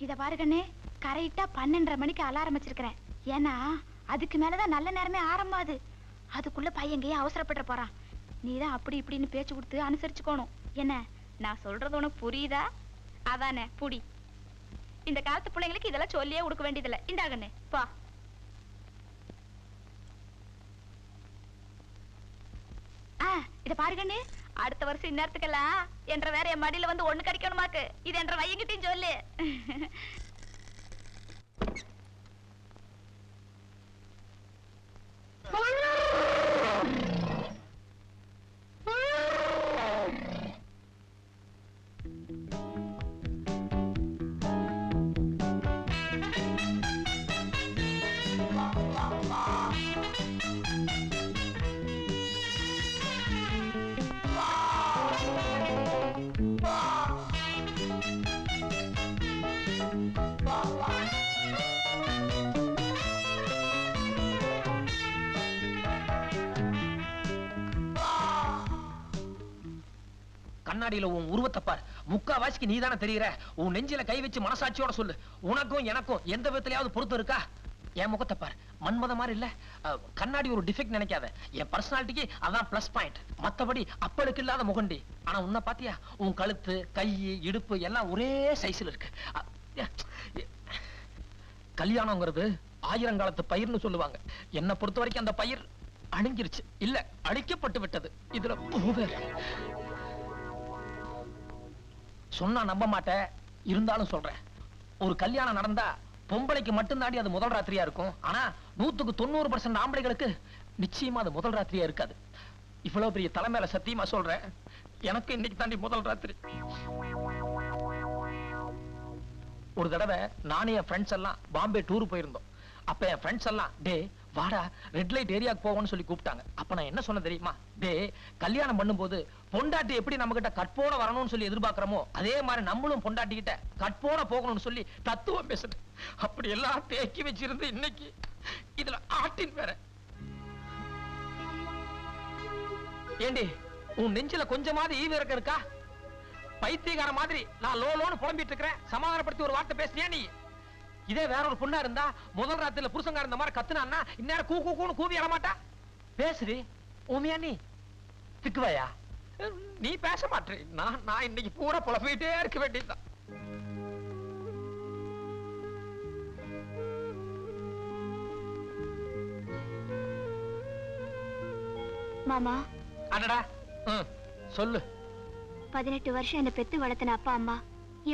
இத பாருங்கண்ணே, கரெக்டா 12:30 மணிக்கு அலாரம் வச்சிருக்கிறேன். ஏன்னா அதுக்கு மேலதான் நல்ல நேரமே ஆரம்பமாது. அதுக்குள்ள பையங்கையே அவசரப்பட்டு போறான். நீதான் அப்படி இப்படின்னு பேச்சு கொடுத்து அனுசரிச்சுக்கணும். என்ன நான் சொல்றது உனக்கு புரியுதா? அதானே புடி. இந்த காலத்து பிள்ளைங்களுக்கு இதெல்லாம் சொல்லியே கொடுக்க வேண்டியதில்லை. இந்தாகண்ணே பா. இத பாருங்கண்ணே, அடுத்த வருஷம் இந்நேரத்துக்கெல்லாம் என்ற வேற என் மடியில வந்து ஒண்ணு கிடைக்கணுமாக்கு. இது என்ற வையங்கிட்டையும் சொல்லு. கண்ணாடியில உன் உருவத்தை பார். முக்காவாசிக்கு நீ தானே தெரியுற. உன் நெஞ்சில கை வச்சு மனசாட்சியோட சொல்லு, உனக்கும் எனக்கும் எந்த விதத்திலயாவது பொருத்தம் இருக்கா? என் முகத்தை பார், மன்மத மாதிரி இல்ல. கண்ணாடி ஒரு டிஃபெக்ட் நினைக்காத. என் பர்சனாலிட்டிக்கு அதான் பிளஸ் பாயிண்ட். மத்தபடி அப்பளுக்கு இல்லாத முகண்டி. ஆனா உன்னை பாத்தியா, உன் கழுத்து, கை, இடுப்பு எல்லாம் ஒரே சைஸ்ல இருக்கு. கல்யாணங்கிறது ஆயிரங்காலத்து பயிர்னு சொல்லுவாங்க. என்னை பொறுத்த வரைக்கும் அந்த பயிர் அழிஞ்சிருச்சு, இல்ல அழிக்கப்பட்டு விட்டது. இதுல சொன்னா நம்ப மாட்டேன், இருந்தாலும் சொல்றேன். ஒரு கல்யாணம் நடந்தா பொம்பளைக்கு மட்டும்தாண்டி அது முதல் ராத்திரியா இருக்கும். ஆனா 100% ஆம்பளைகளுக்கு நிச்சயமா அது முதல் ராத்திரியா இருக்காது. இவ்வளவு பெரிய தலைமையில சத்தியமா சொல்றேன், எனக்கு இன்னைக்கு தாண்டி முதல் ராத்திரி. ஒரு தடவை நானே என் ஃப்ரெண்ட்ஸ் எல்லாம் பாம்பே டூர் போயிருந்தோம். அப்ப என் ஃப்ரெண்ட்ஸ் எல்லாம் டே வாடா ரெட் லைட் ஏரியாக்கு போவோம்னு சொல்லி கூப்பிட்டாங்க. அப்ப நான் என்ன சொன்ன தெரியுமா? டே கல்யாணம் பண்ணும்போது பொண்டாட்டி எப்படி நம்ம கிட்ட கட்போட வரணும்னு சொல்லி எதிர்பார்க்கிறோமோ அதே மாதிரி நம்மளும் பொண்டாட்டி கிட்ட கட்போட போகணும்னு சொல்லி தத்துவம் பேசுறேன். அப்படி எல்லாம் தேக்கி வச்சிருந்து இன்னைக்கு இதுல ஆட்டின் வேற. ஏண்டி உன் நெஞ்சில கொஞ்சமாவது ஈவு இருக்கா? பைத்தியக்கார மாதிரி நான் லோன்னு புலம்பிட்டு இருக்கிறேன். சமாதானப்படுத்தி ஒரு வார்த்தை பேசுறியா நீ? இதே வேற ஒரு பொண்ணா இருந்தா முதல் ராத்திரில புருஷங்கார இந்த மாதிரி கத்துனா இந்நேரம் கூ கூன்னு கூவி அழமாட்டா. பேசுறி ஓமியா நீ திக்குவாயா? நீ பேச மாட்டே. நான் இன்னைக்கு பூரா புலம்பிட்டே இருக்க வேண்டியதுதான். மாமா. அடடா சொல்லு. 18 வருஷம் என்ன பெத்து வளர்த்தன அப்பா அம்மா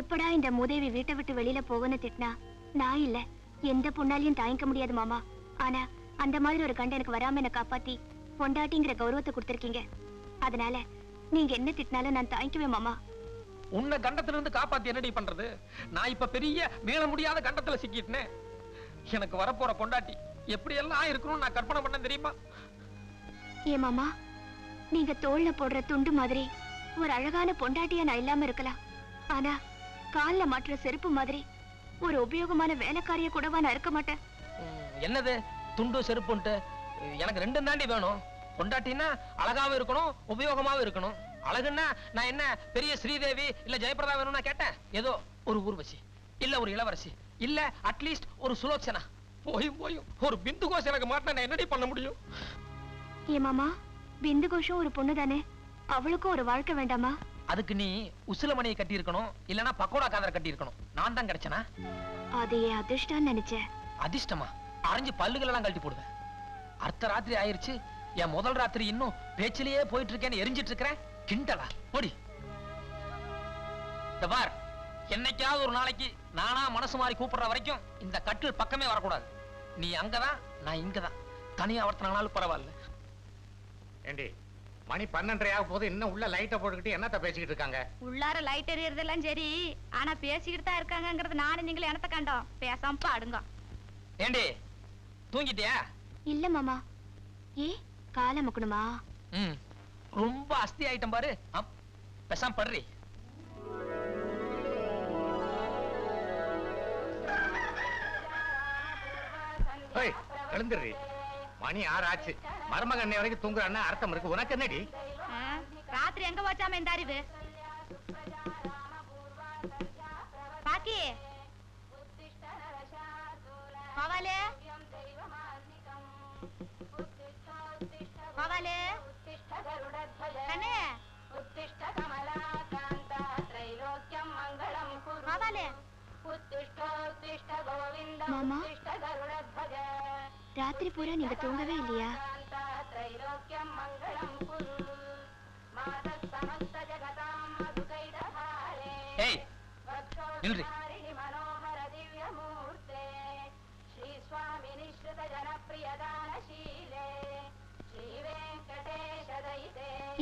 எப்படா இந்த மூதேவி வீட்டை விட்டு வெளியில போகணும்னு திட்டினா நான் இல்ல எந்த பொண்ணாலையும் தாங்கிக்க முடியாது மாமா. ஆனா அந்த மாதிரி ஒரு கண்ட எனக்கு வராம என்ன காப்பாத்தி பொண்டாட்டிங்கிற கௌரவத்தை கொடுத்திருக்கீங்க. அதனால நீங்க என்ன திட்டினாலும் நான் தாங்கிக்குவேன் மாமா. உன்னை கண்டத்துல இருந்து காப்பாத்தி என்னடி பண்றது? நான் இப்ப பெரிய மீள முடியாத கண்டத்துல சிக்கிட்டேன். எனக்கு வரப்போற பொண்டாட்டி எப்படி எல்லாம் இருக்கணும்னு நான் கற்பனை பண்ண தெரியுமா? ஏ மாமா, நீங்க தோல்ல போடுற துண்டு மாதிரி ஒரு அழகான பொண்டாட்டியா நான் இல்லாம இருக்கலாம். ஆனா கால்ல மாட்டுற செருப்பு மாதிரி ஒரு உபயோகமான வேலைக்காரிய கூடவா நான் இருக்க மாட்டேன். என்னது துண்டு செருப்புன்ட்டு? எனக்கு ரெண்டும் தாண்டி வேணும். பொண்டாட்டின்னா அழகாவும் இருக்கணும், உபயோகமாவும் இருக்கணும். அழகுன்னா நான் என்ன பெரிய ஸ்ரீதேவி இல்ல ஜெயபிரதா வேணும்னா கேட்டேன். ஏதோ ஒரு ஊர்வசி இல்ல ஒரு இளவரசி இல்ல அட்லீஸ்ட் ஒரு சுலோச்சனா. போயும் ஒரு பிந்து கோஷ் எனக்கு மாட்டினா நான் என்னடி பண்ண முடியும்? ஏ மாமா, பிந்து கோஷம் ஒரு பொண்ணு தானே, அவளுக்கும் ஒரு வாழ்க்கை வேண்டாமா? அதுக்கு நீ உசிலமணியை கட்டி இருக்கணும், இல்லனா பக்கோடா காதரை கட்டி இருக்கணும். நான் தான் கிடைச்சனா? அது என் அதிர்ஷ்டம் நினைச்சேன். அதிர்ஷ்டமா? அரைஞ்சு பல்லுகள் எல்லாம் கழட்டி போடுவேன். அர்த்த ராத்திரி ஆயிருச்சு, என் முதல் ராத்திரி இன்னும் பேச்சிலேயே போயிட்டு இருக்கேன்னு எரிஞ்சிட்டு இருக்கிறேன். கிண்டலா போடி. பார், என்னைக்காவது ஒரு நாளைக்கு நானா மனசு மாறி கூப்பிடுற வரைக்கும் இந்த கட்டில் பக்கமே வரக்கூடாது. நீ அங்கதான், நான் இங்கதான். தனியா ஒருத்தனாலும் பரவாயில்ல. ஏண்டி மணி 12:30 போது இன்னும் உள்ள லைட்ட போட்டுக்கிட்டு என்னத்த பேசிக்கிட்டு இருக்காங்க? உள்ளார லைட் எரியறதெல்லாம் சரி, ஆனா பேசிக்கிட்டு தான் இருக்காங்கங்கிறது நானும் நீங்களும் என்னத்த கண்டோம். பேசாம பாடுங்க. ஏண்டி தூங்கிட்டியா? இல்ல மாமா. ஏ கால முக்கணுமா? ரொம்ப அஸ்தி ஆயிட்டம் பாரு. பேசாம படுறி. எழுந்துடுறி. மணி 6 ஆச்சு. மருமக அண்ணே வரைக்கும் தூங்குறான்னா அர்த்தம் இருக்கு. உனக்கு என்னடி? ராத்திரி எங்க வச்சாம இந்த அறிவு? பாக்கி மகாலே கண்ணே மகாலே மாமா ராத்திரி பூரா நீங்க தூங்கவே இல்லையா? ஏய் நில்றி.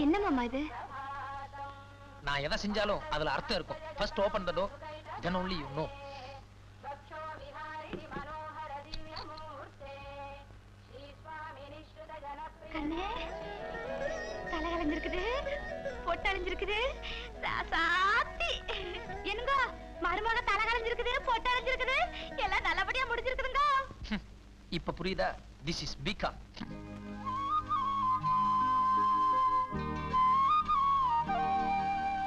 என்ன மாமா இது? நான் எதை செஞ்சாலும் அதுல அர்த்தம் இருக்கும். First open the door, then only you know. கண்ணே தலை கலைஞ்சிருக்குது, பொட்டு அழிஞ்சிருக்குது, சாத்தி என்னங்க மருமக தலை கலைஞ்சிருக்குது, பொட்டு அழிஞ்சிருக்குது, எல்லாம் நல்லபடியா முடிஞ்சிருக்குதுங்க. இப்ப புரியுதா? This is BCom.